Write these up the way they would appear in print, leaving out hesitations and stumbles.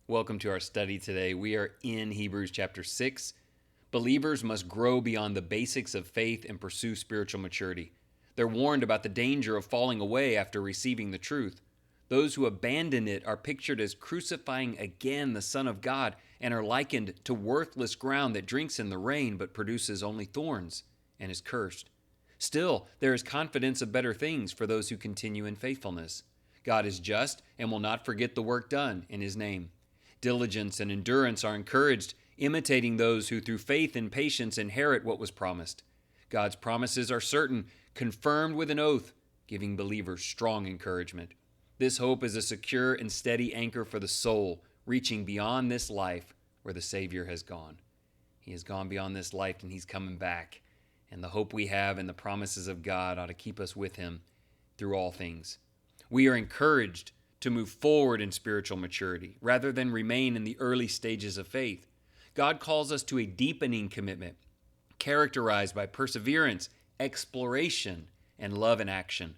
Welcome to our study today. We are in Hebrews chapter 6. Believers must grow beyond the basics of faith and pursue spiritual maturity. They're warned about the danger of falling away after receiving the truth. Those who abandon it are pictured as crucifying again the Son of God and are likened to worthless ground that drinks in the rain but produces only thorns and is cursed. Still, there is confidence of better things for those who continue in faithfulness. God is just and will not forget the work done in His name. Diligence and endurance are encouraged, imitating those who through faith and patience inherit what was promised. God's promises are certain, confirmed with an oath, giving believers strong encouragement. This hope is a secure and steady anchor for the soul, reaching beyond this life where the Savior has gone. He has gone beyond this life and He's coming back. And the hope we have in the promises of God ought to keep us with Him through all things. We are encouraged to move forward in spiritual maturity rather than remain in the early stages of faith. God calls us to a deepening commitment, characterized by perseverance, exploration, and love in action.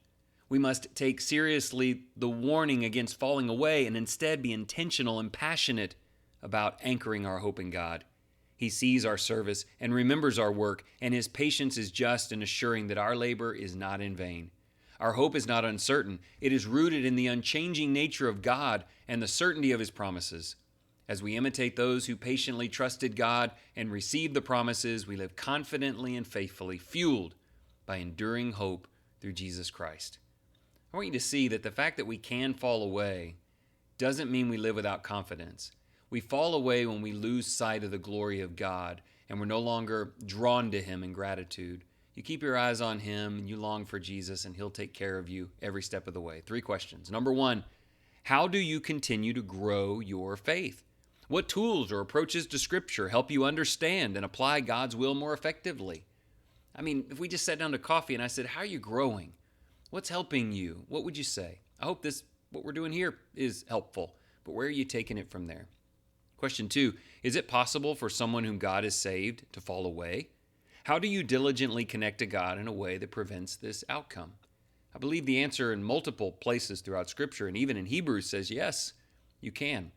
We must take seriously the warning against falling away and instead be intentional and passionate about anchoring our hope in God. He sees our service and remembers our work, and His patience is just in assuring that our labor is not in vain. Our hope is not uncertain. It is rooted in the unchanging nature of God and the certainty of His promises. As we imitate those who patiently trusted God and received the promises, we live confidently and faithfully, fueled by enduring hope through Jesus Christ. I want you to see that the fact that we can fall away doesn't mean we live without confidence. We fall away when we lose sight of the glory of God and we're no longer drawn to Him in gratitude. You keep your eyes on Him and you long for Jesus, and He'll take care of you every step of the way. 3 questions. Number 1, how do you continue to grow your faith? What tools or approaches to Scripture help you understand and apply God's will more effectively? I mean, if we just sat down to coffee and I said, how are you growing? What's helping you? What would you say? I hope what we're doing here is helpful, but where are you taking it from there? Question 2, is it possible for someone whom God has saved to fall away? How do you diligently connect to God in a way that prevents this outcome? I believe the answer in multiple places throughout Scripture, and even in Hebrews, says yes, you can.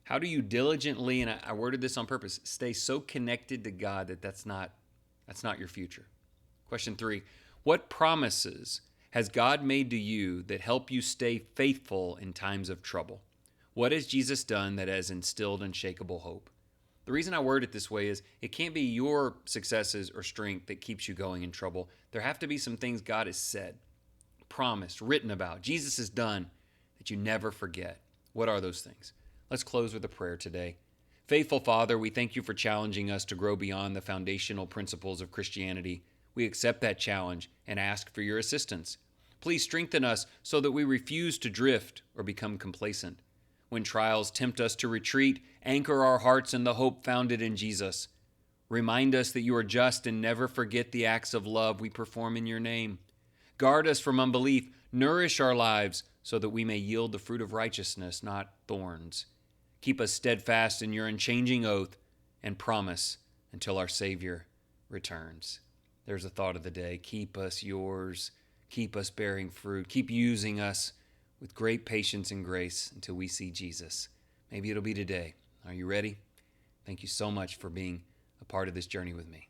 How do you diligently, and I worded this on purpose, stay so connected to God that that's not your future? Question 3, what promises has God made to you that help you stay faithful in times of trouble? What has Jesus done that has instilled unshakable hope? The reason I word it this way is it can't be your successes or strength that keeps you going in trouble. There have to be some things God has said, promised, written about, Jesus has done that you never forget. What are those things? Let's close with a prayer today. Faithful Father, we thank You for challenging us to grow beyond the foundational principles of Christianity. We accept that challenge and ask for Your assistance. Please strengthen us so that we refuse to drift or become complacent. When trials tempt us to retreat, anchor our hearts in the hope founded in Jesus. Remind us that You are just and never forget the acts of love we perform in Your name. Guard us from unbelief, nourish our lives so that we may yield the fruit of righteousness, not thorns. Keep us steadfast in Your unchanging oath and promise until our Savior returns. There's a thought of the day. Keep us Yours. Keep us bearing fruit. Keep using us with great patience and grace until we see Jesus. Maybe it'll be today. Are you ready? Thank you so much for being a part of this journey with me.